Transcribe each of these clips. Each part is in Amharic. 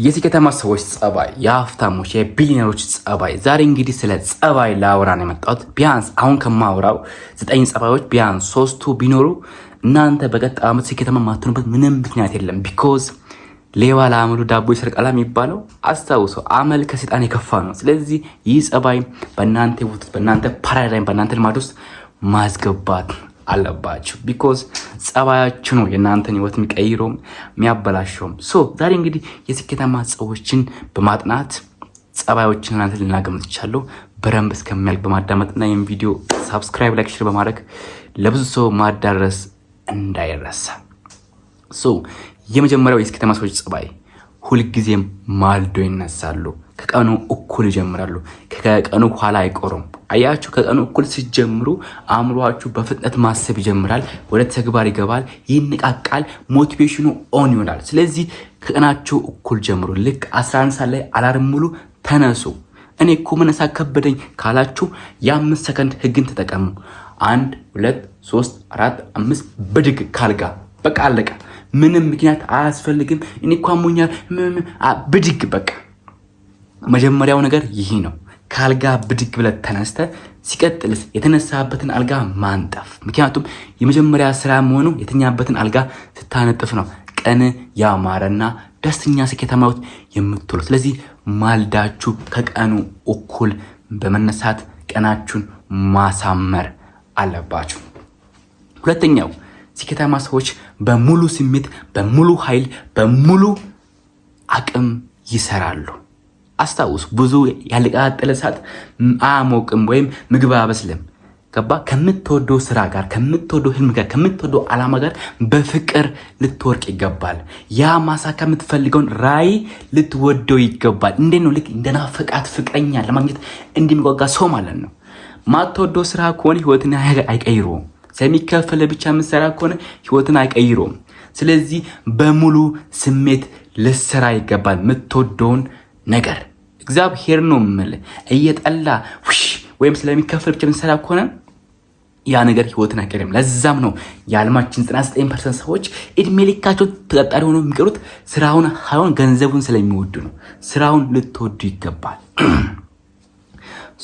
የከተማ ሰዎች ጸባይ፣ የሀብታሞች የቢሊዮነሮች ጸባይ። ዛሬ እንግዲህ ስለ ጸባይ ላወራ ነው የመጣሁት። ቢያንስ አሁን ከማወራው 9 ጸባዮች ቢያንስ 3ቱ ቢኖሩ እናንተ በቀጣይ ዓመት ስኬታማ ማትሆኑበት ምንም ምክንያት የለም። ቢኮዝ ሌባ ለአመሉ ዳቦ ይሰርቃል የሚባለው አስታውሶ፣ አመል ከሰይጣን የከፋ ነው። ስለዚህ ይህ ጸባይ በእናንተ ውስጥ በእናንተ ፓራዳይም በእናንተ ልማድ ውስጥ ማስገባት አለባችሁ። ቢኮዝ ጸባያችሁ ነው የእናንተን ህይወት የሚቀይረውም የሚያበላሸውም። ዛሬ እንግዲህ የስኬታማ ሰዎችን በማጥናት ጸባዮችን እናንተ ልናገምት ይቻላል። በረምብ እስከሚያልቅ በማዳመጥና ይህን ቪዲዮ ሳብስክራይብ፣ ላይክ፣ ሼር በማድረግ ለብዙ ሰው ማዳረስ እንዳይረሳ። የመጀመሪያው የስኬታማ ሰዎች ጸባይ ሁልጊዜም ማልዶ ይነሳሉ። ከቀኑ እኩል ይጀምራሉ። ከቀኑ ኋላ አይቆሩም። አያችሁ፣ ከቀኑ እኩል ሲጀምሩ አእምሮአችሁ በፍጥነት ማሰብ ይጀምራል፣ ወደ ተግባር ይገባል፣ ይነቃቃል፣ ሞቲቬሽኑ ኦን ይሆናል። ስለዚህ ከቀናችሁ እኩል ጀምሩ። ልክ 11 ሰዓት ላይ አላርም ሙሉ ተነሱ። እኔ እኮ መነሳት ከበደኝ ካላችሁ የ5 ሰከንድ ህግን ተጠቀሙ። 1 2 3 4 5 ብድግ ካልጋ በቃ አለቀ። ምንም ምክንያት አያስፈልግም። እኔ እኮ አሞኛል ብድግ በቃ። መጀመሪያው ነገር ይሄ ነው። ካልጋ ብድግ ብለህ ተነስተ ሲቀጥልስ የተነሳበትን አልጋ ማንጠፍ። ምክንያቱም የመጀመሪያ ስራ መሆኑ የተኛበትን አልጋ ስታነጥፍ ነው ቀን ያማረና ደስተኛ ስኬታማ የምትውሉ። ስለዚህ ማልዳችሁ ከቀኑ እኩል በመነሳት ቀናችሁን ማሳመር አለባችሁ። ሁለተኛው ስኬታማ ሰዎች በሙሉ ስሜት፣ በሙሉ ኃይል፣ በሙሉ አቅም ይሰራሉ። አስታውሱ፣ ብዙ ያልቃጠለ እሳት አያሞቅም ወይም ምግብ አያበስልም። ገባ? ከምትወደው ስራ ጋር፣ ከምትወደው ህልም ጋር፣ ከምትወደው ዓላማ ጋር በፍቅር ልትወርቅ ይገባል። ያ ማሳካ የምትፈልገውን ራዕይ ልትወደው ይገባል። እንዴት ነው? ልክ እንደናፈቃት ፍቅረኛ ለማግኘት እንደሚጓጓ ሰው ማለት ነው። ማትወደው ስራ ከሆነ ህይወትን አይቀይረውም። ስለሚከፈል ብቻ የምትሰራ ከሆነ ህይወትን አይቀይረውም። ስለዚህ በሙሉ ስሜት ልትሰራ ይገባል የምትወደውን ነገር። እግዚአብሔር ነው የምልህ። እየጠላ ወይም ስለሚከፈል ብቻ የምትሰራ ከሆነ ያ ነገር ህይወትን አይቀይርም። ለዛም ነው የዓለማችን 99% ሰዎች እድሜ ልካቸው ተቀጣሪ ሆነው የሚቀሩት ስራውን ሳይሆን ገንዘቡን ስለሚወዱ ነው። ስራውን ልትወዱ ይገባል።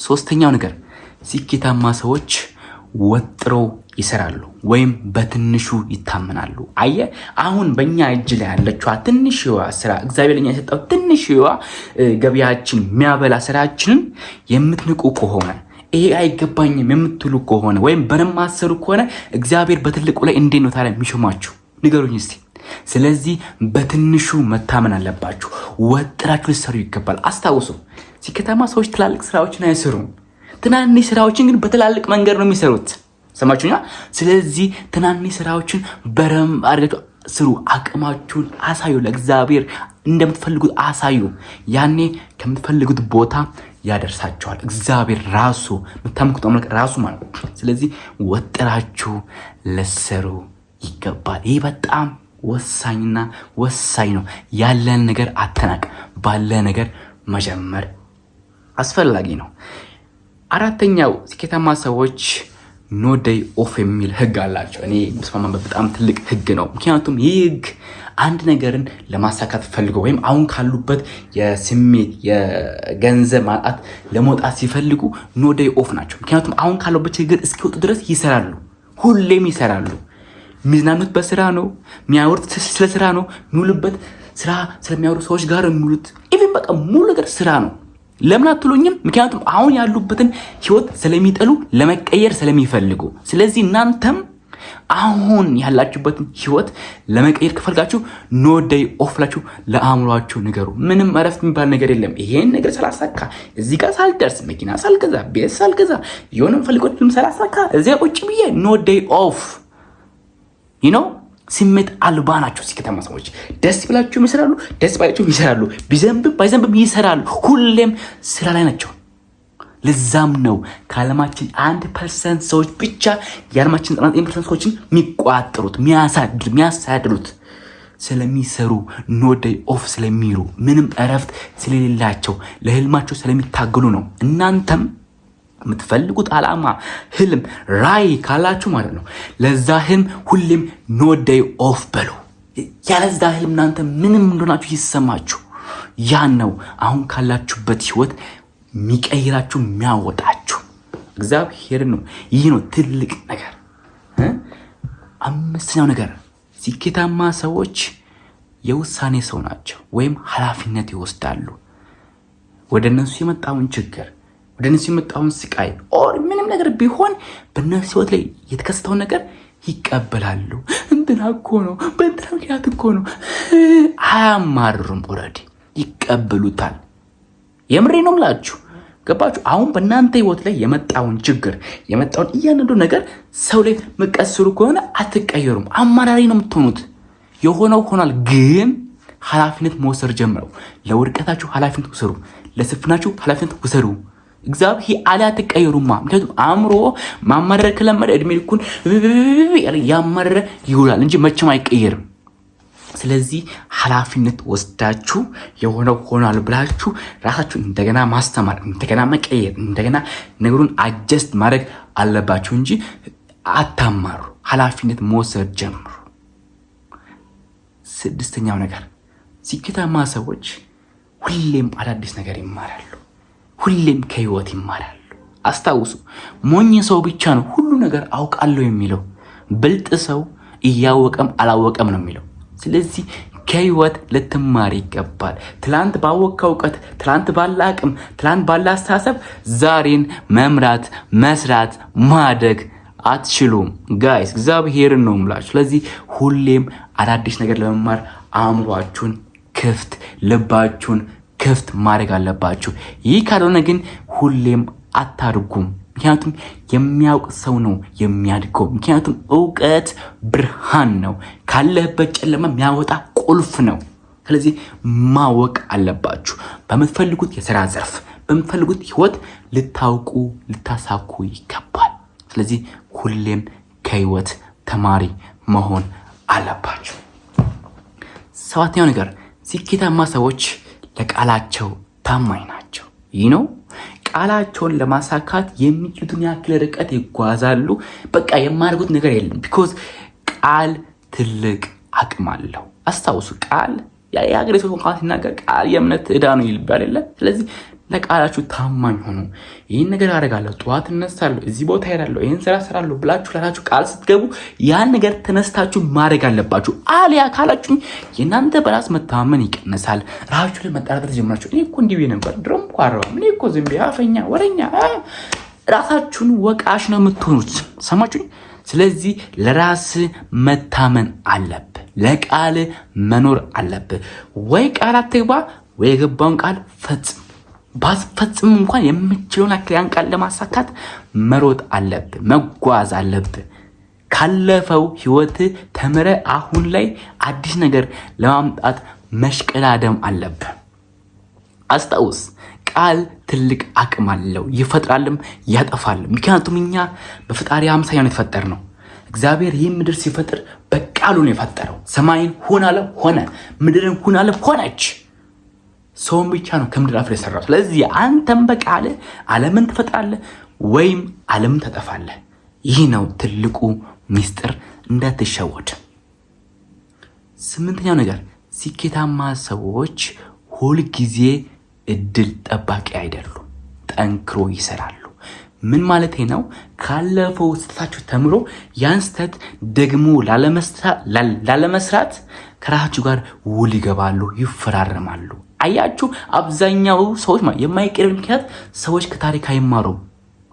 ሶስተኛው ነገር ስኬታማ ሰዎች ወጥረው ይሰራሉ ወይም በትንሹ ይታመናሉ። አየ፣ አሁን በእኛ እጅ ላይ ያለችዋ ትንሽዋ ስራ፣ እግዚአብሔር ለኛ የሰጠው ትንሽዋ ገቢያችን የሚያበላ ስራችንን የምትንቁ ከሆነ፣ ይሄ አይገባኝም የምትሉ ከሆነ ወይም በነማሰሩ ከሆነ እግዚአብሔር በትልቁ ላይ እንዴት ነው ታዲያ የሚሾማችሁ? ንገሩኝ እስቲ። ስለዚህ በትንሹ መታመን አለባችሁ። ወጥራችሁ ልትሰሩ ይገባል። አስታውሱ፣ ስኬታማ ሰዎች ትላልቅ ስራዎችን አይሰሩም። ትናንሽ ስራዎችን ግን በትላልቅ መንገድ ነው የሚሰሩት። ሰማችሁኛ? ስለዚህ ትናንሽ ስራዎችን በረም አድርጋችሁ ስሩ። አቅማችሁን አሳዩ። ለእግዚአብሔር እንደምትፈልጉት አሳዩ። ያኔ ከምትፈልጉት ቦታ ያደርሳችኋል። እግዚአብሔር ራሱ የምታምልኩት አምላክ ራሱ ማለት ነው። ስለዚህ ወጥራችሁ ልትሰሩ ይገባል። ይህ በጣም ወሳኝና ወሳኝ ነው። ያለን ነገር አተናቅ፣ ባለ ነገር መጀመር አስፈላጊ ነው። አራተኛው ስኬታማ ሰዎች ኖ ዴይ ኦፍ የሚል ህግ አላቸው። እኔ መስማማበት በጣም ትልቅ ህግ ነው። ምክንያቱም ይህ ህግ አንድ ነገርን ለማሳካት ፈልገው ወይም አሁን ካሉበት የስሜት የገንዘብ ማጣት ለመውጣት ሲፈልጉ ኖ ዴይ ኦፍ ናቸው። ምክንያቱም አሁን ካሉበት ችግር እስኪወጡ ድረስ ይሰራሉ። ሁሌም ይሰራሉ። የሚዝናኑት በስራ ነው። የሚያወሩት ስለ ስራ ነው። የሚውሉበት ስራ ስለሚያወሩ ሰዎች ጋር የሚውሉት ኢቭን በቃ ሙሉ ነገር ስራ ነው። ለምን አትሉኝም? ምክንያቱም አሁን ያሉበትን ህይወት ስለሚጠሉ ለመቀየር ስለሚፈልጉ። ስለዚህ እናንተም አሁን ያላችሁበትን ህይወት ለመቀየር ከፈልጋችሁ ኖ ዴይ ኦፍ ላችሁ ለአእምሯችሁ ንገሩ። ምንም እረፍት የሚባል ነገር የለም። ይሄን ነገር ሳላሳካ፣ እዚህ ጋር ሳልደርስ፣ መኪና ሳልገዛ፣ ቤት ሳልገዛ፣ የሆነ ፈልጎት ሳላሳካ እዚያ ቁጭ ብዬ ኖ ዴይ ኦፍ ስሜት አልባ ናቸው ስኬታማ ሰዎች። ደስ ብላችሁም ይሰራሉ፣ ደስ ባላችሁም ይሰራሉ፣ ቢዘንብም ባይዘንብም ይሰራሉ። ሁሌም ስራ ላይ ናቸው። ለዛም ነው ከዓለማችን 1% ሰዎች ብቻ የዓለማችን 99% ሰዎችን የሚቋጠሩት የሚያሳድሩት ስለሚሰሩ፣ ኖ ዴይ ኦፍ ስለሚሉ፣ ምንም እረፍት ስለሌላቸው፣ ለህልማቸው ስለሚታገሉ ነው። እናንተም የምትፈልጉት ዓላማ፣ ህልም፣ ራዕይ ካላችሁ ማለት ነው ለዛ ህልም ሁሌም ኖ ዴይ ኦፍ በሉ። ያለዛ ህልም እናንተ ምንም እንደሆናችሁ ይሰማችሁ። ያን ነው አሁን ካላችሁበት ህይወት የሚቀይራችሁ የሚያወጣችሁ እግዚአብሔር ነው። ይህ ነው ትልቅ ነገር። አምስተኛው ነገር ስኬታማ ሰዎች የውሳኔ ሰው ናቸው ወይም ኃላፊነት ይወስዳሉ። ወደ እነሱ የመጣውን ችግር፣ ወደ እነሱ የመጣውን ስቃይ ኦር ምንም ነገር ቢሆን በእነሱ ህይወት ላይ የተከሰተውን ነገር ይቀበላሉ። እንትና እኮ ነው፣ በእንትና ምክንያት እኮ ነው። አያማርሩም። ኦልሬዲ ይቀበሉታል። የምሬ ነው የምላችሁ። ገባችሁ? አሁን በእናንተ ህይወት ላይ የመጣውን ችግር የመጣውን እያንዳንዱ ነገር ሰው ላይ መቀስሩ ከሆነ አትቀየሩም። አማራሪ ነው የምትሆኑት። የሆነው ሆኗል፣ ግን ኃላፊነት መውሰድ ጀምረው። ለውድቀታችሁ ኃላፊነት ውሰዱ፣ ለስፍናችሁ ኃላፊነት ውሰዱ። እግዚአብሔር አለ አትቀየሩማ። ምክንያቱም አእምሮ ማማረር ከለመደ እድሜ ልኩን ያማረረ ይውላል እንጂ መቼም አይቀየርም። ስለዚህ ኃላፊነት ወስዳችሁ የሆነው ሆኗል ብላችሁ ራሳችሁ እንደገና ማስተማር፣ እንደገና መቀየር፣ እንደገና ነገሩን አጀስት ማድረግ አለባችሁ እንጂ አታማሩ። ኃላፊነት መውሰድ ጀምሩ። ስድስተኛው ነገር ስኬታማ ሰዎች ሁሌም አዳዲስ ነገር ይማራሉ። ሁሌም ከህይወት ይማራሉ። አስታውሱ፣ ሞኝ ሰው ብቻ ነው ሁሉ ነገር አውቃለሁ የሚለው። ብልጥ ሰው እያወቀም አላወቀም ነው የሚለው። ስለዚህ ከህይወት ልትማር ይገባል። ትላንት ባወቀው እውቀት፣ ትላንት ባለ አቅም፣ ትላንት ባለ አስተሳሰብ ዛሬን መምራት፣ መስራት፣ ማደግ አትችሉም ጋይስ። እግዚአብሔርን ነው የምላችሁ። ስለዚህ ሁሌም አዳዲስ ነገር ለመማር አእምሯችሁን ክፍት፣ ልባችሁን ክፍት ማድረግ አለባችሁ። ይህ ካልሆነ ግን ሁሌም አታድጉም። ምክንያቱም የሚያውቅ ሰው ነው የሚያድገው። ምክንያቱም እውቀት ብርሃን ነው፣ ካለህበት ጨለማ የሚያወጣ ቁልፍ ነው። ስለዚህ ማወቅ አለባችሁ። በምትፈልጉት የሥራ ዘርፍ፣ በምትፈልጉት ህይወት ልታውቁ ልታሳኩ ይገባል። ስለዚህ ሁሌም ከህይወት ተማሪ መሆን አለባችሁ። ሰባተኛው ነገር ስኬታማ ሰዎች ለቃላቸው ታማኝ ናቸው። ይህ ነው ቃላቸውን ለማሳካት የሚችሉትን ያክል ርቀት ይጓዛሉ። በቃ የማያደርጉት ነገር የለም። ቢኮዝ ቃል ትልቅ አቅም አለው። አስታውሱ፣ ቃል የሀገሬ ሰው እንኳን ሲናገር ቃል የእምነት ዕዳ ነው ይልባል የለ። ስለዚህ ለቃላችሁ ታማኝ ሆኑ። ይህን ነገር አደርጋለሁ፣ ጠዋት እነሳለሁ፣ እዚህ ቦታ ሄዳለሁ፣ ይህን ስራ እሰራለሁ ብላችሁ ላላችሁ ቃል ስትገቡ ያን ነገር ተነስታችሁ ማድረግ አለባችሁ። አሊያ ካላችሁ የእናንተ በራስ መተማመን ይቀንሳል። ራሳችሁ ላይ መጠራጠር ጀምራችሁ እኔ እኮ እንዲህ ነበር፣ ድሮም እኮ አረባም፣ እኔ እኮ ዝም ብዬ አፈኛ ወረኛ። ራሳችሁን ወቃሽ ነው የምትሆኑት። ሰማችሁ? ስለዚህ ለራስ መታመን አለብህ። ለቃል መኖር አለብህ። ወይ ቃል አትግባ፣ ወይ የገባውን ቃል ፈጽም። ባስፈጽም እንኳን የምችለውን ያክል ያን ቃል ለማሳካት መሮጥ አለብህ፣ መጓዝ አለብህ። ካለፈው ህይወት ተምረ አሁን ላይ አዲስ ነገር ለማምጣት መሽቀዳደም አለብህ። አስታውስ፣ ቃል ትልቅ አቅም አለው። ይፈጥራልም ያጠፋልም። ምክንያቱም እኛ በፈጣሪ አምሳያ ነው የተፈጠርነው። እግዚአብሔር ይህ ምድር ሲፈጥር በቃሉ ነው የፈጠረው። ሰማይን ሁን አለ ሆነ፣ ምድርን ሁን አለ ሆነች። ሰውን ብቻ ነው ከምድር አፈር የሰራው። ስለዚህ አንተም በቃል ዓለምን ትፈጥራለህ ወይም ዓለምን ታጠፋለህ። ይህ ነው ትልቁ ሚስጥር፣ እንዳትሸወድ። ስምንተኛው ነገር ስኬታማ ሰዎች ሁልጊዜ እድል ጠባቂ አይደሉም፣ ጠንክሮ ይሰራሉ። ምን ማለት ነው? ካለፈው ስህተታችሁ ተምሮ ያን ስህተት ደግሞ ላለመስራት ከራሳችሁ ጋር ውል ይገባሉ፣ ይፈራረማሉ። አያችሁ፣ አብዛኛው ሰዎች የማይቀር ምክንያት ሰዎች ከታሪክ አይማሩም።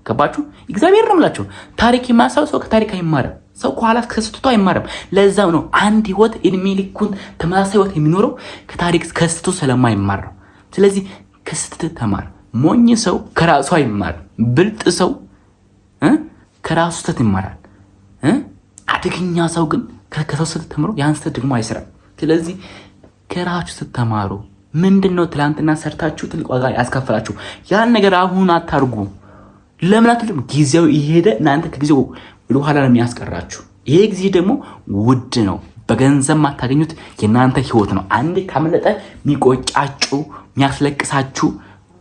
ገባችሁ? እግዚአብሔር ነው የምላችሁ። ታሪክ የማያሳው ሰው ከታሪክ አይማርም። ሰው ከኋላ ከስህተቱ አይማርም። ለዛው ነው አንድ ህይወት እድሜ ልኩን ተመሳሳይ ህይወት የሚኖረው ከታሪክ ከስህተቱ ስለማይማር ነው። ስለዚህ ከስህተት ተማር። ሞኝ ሰው ከራሱ አይማርም። ብልጥ ሰው ከራሱ ስህተት ይማራል። አደገኛ ሰው ግን ከሰው ስህተት ተምሮ ያን ስህተት ደግሞ አይሰራም። ስለዚህ ከራሱ ስትማሩ ምንድነው ትላንትና ሰርታችሁ ትልቅ ዋጋ ያስከፍላችሁ ያን ነገር አሁን አታርጉ። ለምን አትልም? ጊዜው ይሄደ እናንተ ከጊዜው ወደ ኋላ ነው የሚያስቀራችሁ። ይሄ ጊዜ ደግሞ ውድ ነው። በገንዘብ ማታገኙት የናንተ ህይወት ነው። አንድ ካመለጠ የሚቆጫጩ የሚያስለቅሳችሁ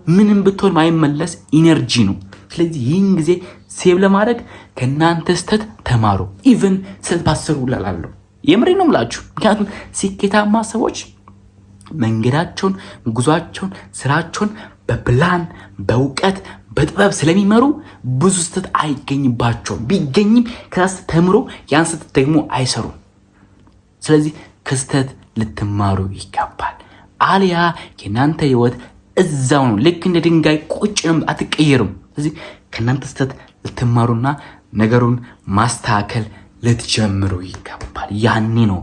ምንም ብትሆን ማይመለስ ኢነርጂ ነው። ስለዚህ ይህን ጊዜ ሴቭ ለማድረግ ከናንተ ስተት ተማሩ። ኢቭን ስልባሰሩ ላላለሁ የምሬ ነው የምላችሁ። ምክንያቱም ስኬታማ ሰዎች መንገዳቸውን፣ ጉዟቸውን፣ ስራቸውን በፕላን በእውቀት በጥበብ ስለሚመሩ ብዙ ስህተት አይገኝባቸውም። ቢገኝም ከስህተት ተምሮ ያን ስህተት ደግሞ አይሰሩም። ስለዚህ ከስህተት ልትማሩ ይገባል። አልያ የእናንተ ህይወት እዛው ነው። ልክ እንደ ድንጋይ ቁጭ ነው፣ አትቀየሩም። ስለዚህ ከእናንተ ስህተት ልትማሩና ነገሩን ማስተካከል ልትጀምሩ ይገባል። ያኔ ነው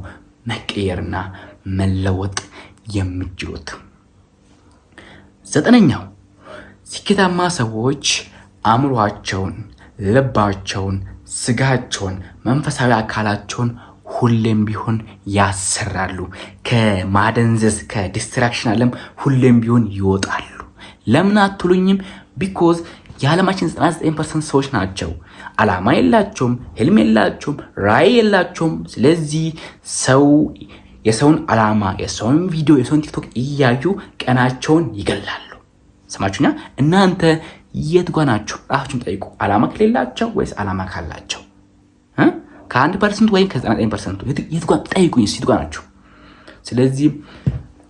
መቀየርና መለወጥ የምትችሉት። 9ኛው ስኬታማ ሰዎች አእምሯቸውን፣ ልባቸውን፣ ስጋቸውን፣ መንፈሳዊ አካላቸውን ሁሌም ቢሆን ያሰራሉ። ከማደንዘዝ ከዲስትራክሽን ዓለም ሁሌም ቢሆን ይወጣሉ። ለምን አትሉኝም? ቢኮዝ የዓለማችን 99% ሰዎች ናቸው አላማ የላቸውም፣ ህልም የላቸውም፣ ራዕይ የላቸውም። ስለዚህ የሰውን አላማ፣ የሰውን ቪዲዮ፣ የሰውን ቲክቶክ እያዩ ቀናቸውን ይገላሉ። ሰማችሁኛ? እናንተ የት ጋ ናችሁ? ራሳችሁን ጠይቁ። አላማ ከሌላቸው ወይስ አላማ ካላቸው? ከ1% ወይም ከ99% የት ጋ ጠይቁኝ። የት ጋ ናችሁ? ስለዚህ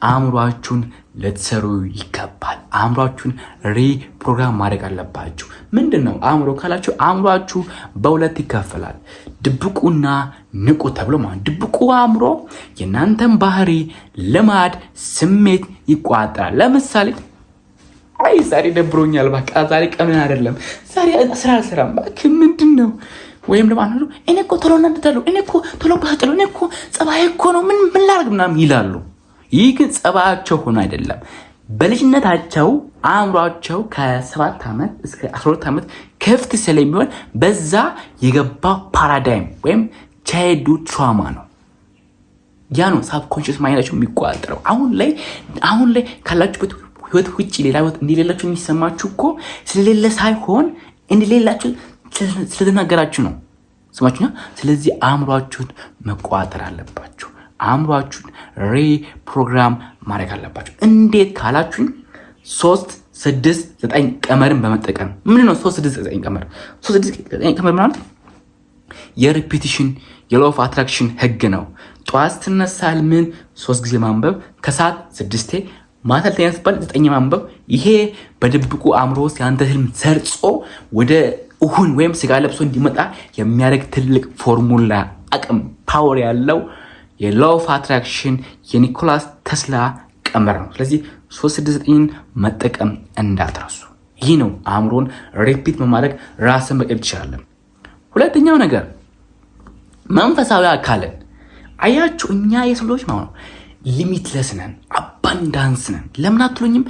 አእምሯችሁን ልትሰሩ ይገባል። አእምሯችሁን ሪፕሮግራም ማድረግ አለባችሁ። ምንድን ነው አእምሮ ካላችሁ? አእምሯችሁ በሁለት ይከፈላል፣ ድብቁና ንቁ ተብሎ ማለት። ድብቁ አእምሮ የእናንተን ባህሪ፣ ልማድ፣ ስሜት ይቆጣጠራል። ለምሳሌ አይ ዛሬ ደብሮኛል፣ በቃ ዛሬ ቀን አይደለም፣ ዛሬ ስራ አልሰራም፣ በቃ ምንድን ነው? ወይም ደግሞ አንዱ እኔ እኮ ቶሎ እናደዳለሁ፣ እኔ እኮ ቶሎ ባጨለው፣ እኔ እኮ ጸባዬ እኮ ነው፣ ምን ላድርግ ምናምን ይላሉ። ይህ ግን ጸባያቸው ሆኖ አይደለም። በልጅነታቸው አእምሯቸው ከ7 ዓመት እስከ 12 ዓመት ክፍት ስለሚሆን በዛ የገባ ፓራዳይም ወይም ቻይልድሁድ ትራውማ ነው። ያ ነው ሳብኮንሽስ ማይንዳቸው የሚቆጣጠረው። አሁን ላይ ካላችሁበት ህይወት ውጭ ሌላ ህይወት እንደሌላችሁ የሚሰማችሁ እኮ ስለሌለ ሳይሆን እንደሌላችሁ ስለተናገራችሁ ነው። ስማችሁኛ። ስለዚህ አእምሯችሁን መቆጣጠር አለባችሁ። አእምሯችሁን ሪፕሮግራም ማድረግ አለባችሁ። እንዴት ካላችሁኝ 3 6 9 ቀመርን በመጠቀም ምን ነው 3 6 9 ቀመር? 3 6 9 ቀመር ማለት የሪፒቲሽን የሎ ኦፍ አትራክሽን ህግ ነው። ጠዋት ስትነሳ ህልምን 3 ጊዜ ማንበብ፣ ከሰዓት 6፣ ማታ ልተኛ ስትባል 9 ማንበብ። ይሄ በድብቁ አእምሮ ውስጥ ያንተ ህልም ሰርጾ ወደ እሁን ወይም ስጋ ለብሶ እንዲመጣ የሚያደርግ ትልቅ ፎርሙላ፣ አቅም፣ ፓወር ያለው የሎ ኦፍ አትራክሽን የኒኮላስ ተስላ ቀመር ነው። ስለዚህ 369 መጠቀም እንዳትረሱ። ይህ ነው አእምሮን ሪፒት በማድረግ ራስን መቀየር ትችላለን። ሁለተኛው ነገር መንፈሳዊ አካልን አያችሁ። እኛ የሰው ልጆች ማለት ነው ሊሚትለስ ነን፣ አባንዳንስ ነን። ለምን አትሉኝም?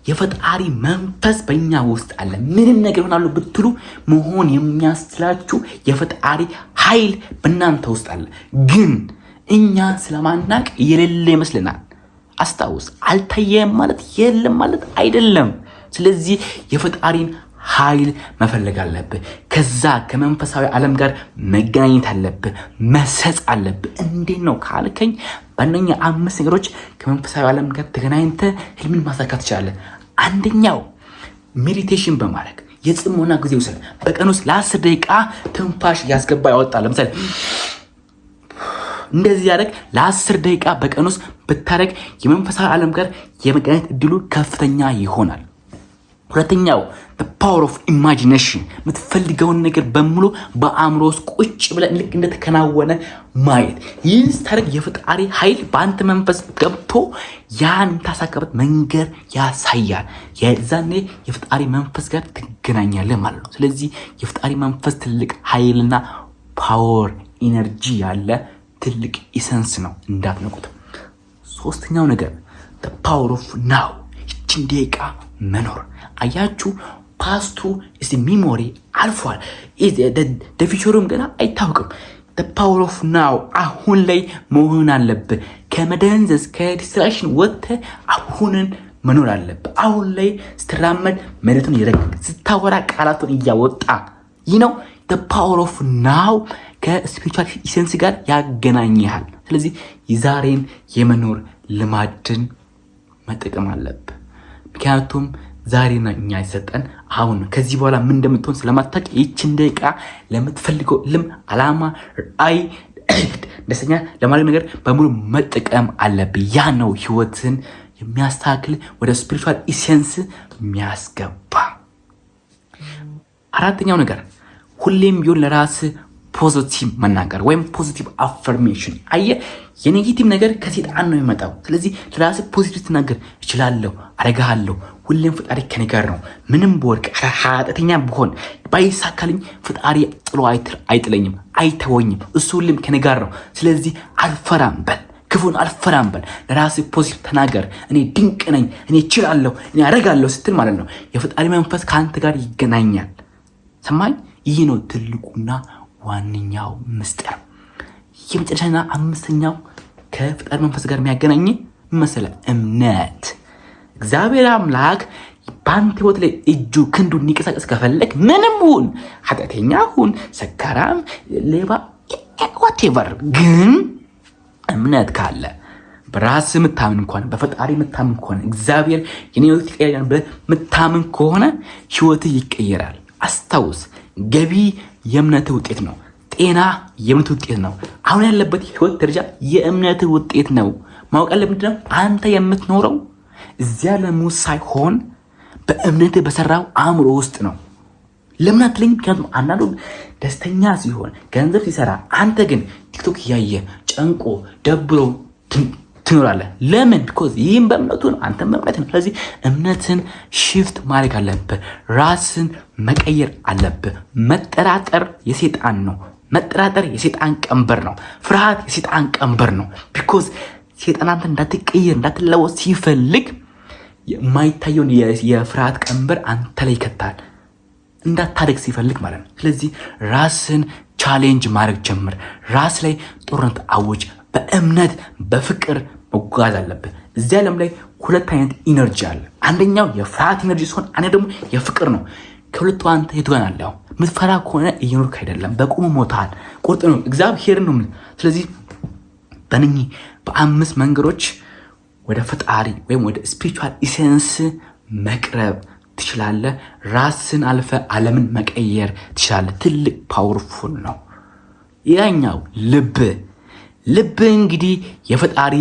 የፈጣሪ መንፈስ በእኛ ውስጥ አለ። ምንም ነገር ሆናሉ ብትሉ መሆን የሚያስችላችሁ የፈጣሪ ኃይል በእናንተ ውስጥ አለ። ግን እኛ ስለማናቅ የሌለ ይመስልናል። አስታውስ፣ አልታየም ማለት የለም ማለት አይደለም። ስለዚህ የፈጣሪን ኃይል መፈለግ አለብህ። ከዛ ከመንፈሳዊ ዓለም ጋር መገናኘት አለብህ፣ መሰጽ አለብህ። እንዴት ነው ካልከኝ በእነኛ 5 ነገሮች ከመንፈሳዊ ዓለም ጋር ተገናኝተህ ህልምን ማሳካት ትችላለህ። አንደኛው ሜዲቴሽን በማድረግ የጽሞና ጊዜ ውሰድ። በቀን ውስጥ ለ10 ደቂቃ ትንፋሽ ያስገባ ያወጣ። ለምሳሌ እንደዚህ ያደረግ ለ10 ደቂቃ በቀን ውስጥ ብታደረግ የመንፈሳዊ ዓለም ጋር የመገናኘት እድሉ ከፍተኛ ይሆናል። ሁለተኛው the power of imagination፣ የምትፈልገውን ነገር በሙሉ በአእምሮ ውስጥ ቁጭ ብለህ ልክ እንደተከናወነ ማየት። ይህን ስታደርግ የፈጣሪ ኃይል በአንተ መንፈስ ገብቶ ያን ታሳካበት መንገድ ያሳያል። የዛኔ የፈጣሪ መንፈስ ጋር ትገናኛለህ ማለት ነው። ስለዚህ የፈጣሪ መንፈስ ትልቅ ኃይልና ፓወር ኢነርጂ ያለ ትልቅ ኢሰንስ ነው፣ እንዳትነቁት። ሶስተኛው ነገር the power of now፣ ይህችን ደቂቃ መኖር። አያችሁ ፓስቱ is ሚሞሪ አልፏል። ፊቸሩም ገና አይታወቅም። the power of now፣ አሁን ላይ መሆን አለብህ። ከመደንዘዝ ከዲስትራክሽን ወጥተህ አሁንን መኖር አለብህ። አሁን ላይ ስትራመድ መሬቱን እየረገጥ ስታወራ ቃላቱን እያወጣ ይህ ነው the power of now ከስፒሪቹዋል ኢሰንስ ጋር ያገናኝሃል። ስለዚህ የዛሬን የመኖር ልማድን መጠቀም አለብህ። ምክንያቱም ዛሬና እኛ የሰጠን አሁን ነው። ከዚህ በኋላ ምን እንደምትሆን ስለማታውቅ ይህችን ደቂቃ ለምትፈልገው ልም፣ አላማ፣ ራዕይ፣ ደስተኛ ለማድረግ ነገር በሙሉ መጠቀም አለብህ። ያ ነው ህይወትን የሚያስተካክል ወደ ስፒሪቹዋል ኢሴንስ የሚያስገባ። አራተኛው ነገር ሁሌም ቢሆን ለራስ ፖዚቲቭ መናገር ወይም ፖዚቲቭ አፈርሜሽን። አየህ የኔጌቲቭ ነገር ከሴጣን ነው የሚመጣው። ስለዚህ ለራስ ፖዚቲቭ ትናገር። እችላለሁ፣ አደርጋለሁ፣ ሁሌም ፈጣሪ ከኔ ጋር ነው። ምንም በወርቅ ኃጢአተኛ ብሆን ባይሳካልኝ ፈጣሪ ጥሎ አይጥለኝም፣ አይተወኝም። እሱ ሁሌም ከኔ ጋር ነው። ስለዚህ አልፈራም በል፣ ክፉን አልፈራም በል። ለራስ ፖዚቲቭ ተናገር። እኔ ድንቅ ነኝ፣ እኔ እችላለሁ፣ እኔ አደርጋለሁ ስትል ማለት ነው የፈጣሪ መንፈስ ከአንተ ጋር ይገናኛል። ሰማኝ? ይህ ነው ትልቁና ዋነኛው ምስጢር። የመጨረሻና አምስተኛው ከፈጣሪ መንፈስ ጋር የሚያገናኝ መሰለ እምነት። እግዚአብሔር አምላክ በአንተ ህይወት ላይ እጁ ክንዱ እንዲንቀሳቀስ ከፈለግ ምንም ሁን፣ ኃጢአተኛ ሁን፣ ሰካራም፣ ሌባ፣ ዋቴቨር፣ ግን እምነት ካለ በራስ ምታምን ከሆነ በፈጣሪ ምታምን ከሆነ እግዚአብሔር የኔ ህይወት ይቀየራል ብለህ ምታምን ከሆነ ህይወት ይቀየራል። አስታውስ፣ ገቢ የእምነት ውጤት ነው። ጤና የእምነት ውጤት ነው። አሁን ያለበት ህይወት ደረጃ የእምነት ውጤት ነው። ማወቅ ያለብህ ነው አንተ የምትኖረው እዚያ ለሙ ሳይሆን በእምነት በሰራው አእምሮ ውስጥ ነው። ለምን አትለኝ? ምክንያቱም አንዳንዱ ደስተኛ ሲሆን ገንዘብ ሲሰራ፣ አንተ ግን ቲክቶክ እያየ ጨንቆ ደብሮ ትኖራለህ። ለምን? ቢኮዝ ይህም በእምነቱ ነው፣ አንተም በእምነት ነው። ስለዚህ እምነትን ሽፍት ማድረግ አለብህ። ራስን መቀየር አለብህ። መጠራጠር የሴጣን ነው። መጠራጠር የሴጣን ቀንበር ነው። ፍርሃት የሴጣን ቀንበር ነው። ቢኮዝ ሴጣን አንተ እንዳትቀየር እንዳትለወጥ ሲፈልግ የማይታየውን የፍርሃት ቀንበር አንተ ላይ ይከታል፣ እንዳታደግ ሲፈልግ ማለት ነው። ስለዚህ ራስን ቻሌንጅ ማድረግ ጀምር። ራስ ላይ ጦርነት አውጅ። በእምነት በፍቅር መጓዝ አለብህ። እዚህ ዓለም ላይ ሁለት አይነት ኢነርጂ አለ። አንደኛው የፍርሃት ኢነርጂ ሲሆን፣ አንደኛው ደግሞ የፍቅር ነው። ከሁለቱ አንተ የቱ ጋር አለው? ምትፈራ ከሆነ እየኖርክ አይደለም፣ በቁም ሞታል። ቁርጥ ነው፣ እግዚአብሔር ነው። ስለዚህ በእነኚህ በ5 መንገዶች ወደ ፈጣሪ ወይም ወደ ስፒሪቹዋል ኢሴንስ መቅረብ ትችላለህ። ራስን አልፈ ዓለምን መቀየር ትችላለህ። ትልቅ ፓወርፉል ነው። ያኛው ልብ እንግዲህ የፈጣሪ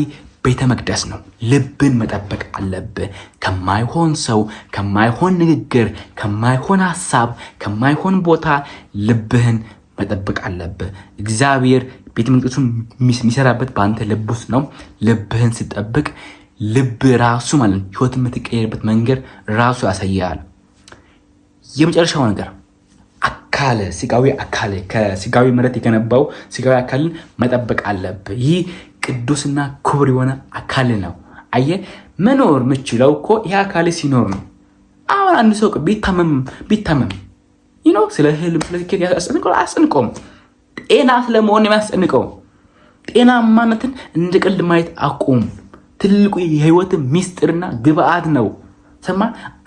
ቤተ መቅደስ ነው። ልብን መጠበቅ አለብህ። ከማይሆን ሰው፣ ከማይሆን ንግግር፣ ከማይሆን ሀሳብ፣ ከማይሆን ቦታ ልብህን መጠበቅ አለብህ። እግዚአብሔር ቤተ መቅደሱን የሚሰራበት በአንተ ልብ ውስጥ ነው። ልብህን ስጠብቅ ልብ ራሱ ማለት ህይወት የምትቀየርበት መንገድ ራሱ ያሳያል። የመጨረሻው ነገር አካል ስጋዊ አካል ከስጋዊ መረት የገነባው ስጋዊ አካልን መጠበቅ አለብህ። ይህ ቅዱስና ክቡር የሆነ አካል ነው። አየህ መኖር የምችለው እኮ ይህ አካል ሲኖር ነው። አሁን አንድ ሰው ቢታመም ስለ ህልም ስለ ስኬት አያስጨንቀውም። ጤና ስለመሆን የሚያስጨንቀው ጤናማነትን እንደ ቀልድ ማየት አቁም። ትልቁ የህይወት ሚስጥርና ግብአት ነው። ሰማ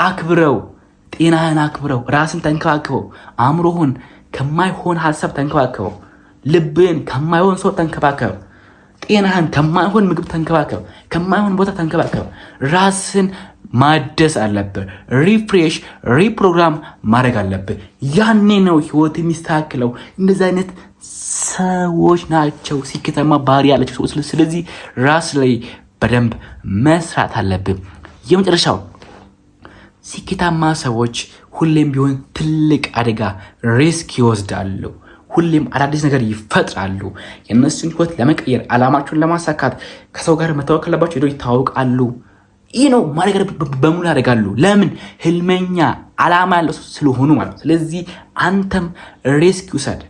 አክብረው። ጤናህን አክብረው። ራስን ተንከባክበው። አእምሮህን ከማይሆን ሀሳብ ተንከባክበው። ልብህን ከማይሆን ሰው ተንከባከብ። ጤናህን ከማይሆን ምግብ ተንከባከብ። ከማይሆን ቦታ ተንከባከብ። ራስን ማደስ አለብህ። ሪፍሬሽ ሪፕሮግራም ማድረግ አለብህ። ያኔ ነው ህይወት የሚስተካከለው። እንደዚህ አይነት ሰዎች ናቸው ስኬታማ ባህሪ ያላቸው ሰዎች። ስለዚህ ራስ ላይ በደንብ መስራት አለብህ። የመጨረሻው ስኬታማ ሰዎች ሁሌም ቢሆን ትልቅ አደጋ ሪስክ ይወስዳሉ። ሁሌም አዳዲስ ነገር ይፈጥራሉ። የእነሱን ህይወት ለመቀየር አላማቸውን ለማሳካት ከሰው ጋር መተዋወቅ ካለባቸው ሄደው ይታወቃሉ። ይህ ነው ማድረግ በሙሉ ያደርጋሉ። ለምን? ህልመኛ አላማ ያለው ስለሆኑ ማለት ነው። ስለዚህ አንተም ሪስክ ውሰድ።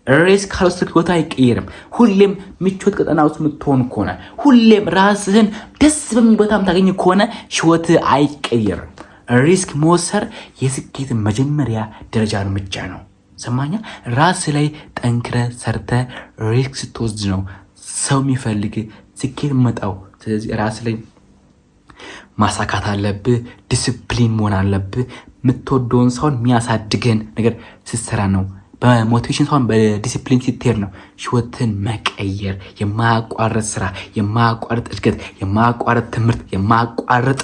ሪስክ ካልወሰድክ ህይወት አይቀየርም። ሁሌም ምቾት ቀጠና ውስጥ የምትሆን ከሆነ ሁሌም ራስህን ደስ በሚል ቦታ የምታገኝ ከሆነ ህይወት አይቀየርም። ሪስክ መወሰድ የስኬት መጀመሪያ ደረጃ እርምጃ ነው። ሰማኛ? ራስ ላይ ጠንክረ ሰርተ ሪስክ ስትወስድ ነው ሰው የሚፈልግ ስኬት መጣው። ስለዚህ ራስ ላይ ማሳካት አለብህ። ዲስፕሊን መሆን አለብህ። የምትወደውን ሰውን የሚያሳድገን ነገር ስትሰራ ነው። በሞቲቬሽን ሳይሆን በዲሲፕሊን ስትሄድ ነው ህይወትን መቀየር። የማያቋርጥ ስራ፣ የማያቋርጥ እድገት፣ የማያቋርጥ ትምህርት፣ የማያቋርጥ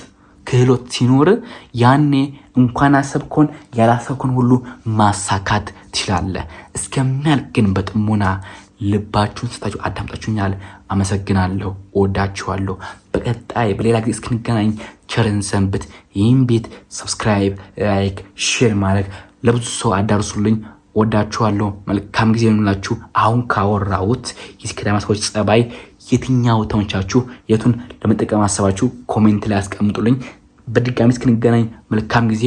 ክህሎት ሲኖር ያኔ እንኳን አሰብከውን ያላሰብከውን ሁሉ ማሳካት ትችላለህ። እስከሚያልቅ ግን በጥሞና ልባችሁን ስታችሁ አዳምጣችሁኛል። አመሰግናለሁ። እወዳችኋለሁ። በቀጣይ በሌላ ጊዜ እስክንገናኝ ቸርን ሰንብት። ይህን ቤት ሰብስክራይብ፣ ላይክ፣ ሼር ማድረግ ለብዙ ሰው አዳርሱልኝ። ወዳችኋለሁ። መልካም ጊዜ ይሁንላችሁ። አሁን ካወራሁት የስኬታማ ሰዎች ጸባይ የትኛው ተመቻችሁ? የቱን ለመጠቀም አሰባችሁ? ኮሜንት ላይ አስቀምጡልኝ። በድጋሚ እስክንገናኝ መልካም ጊዜ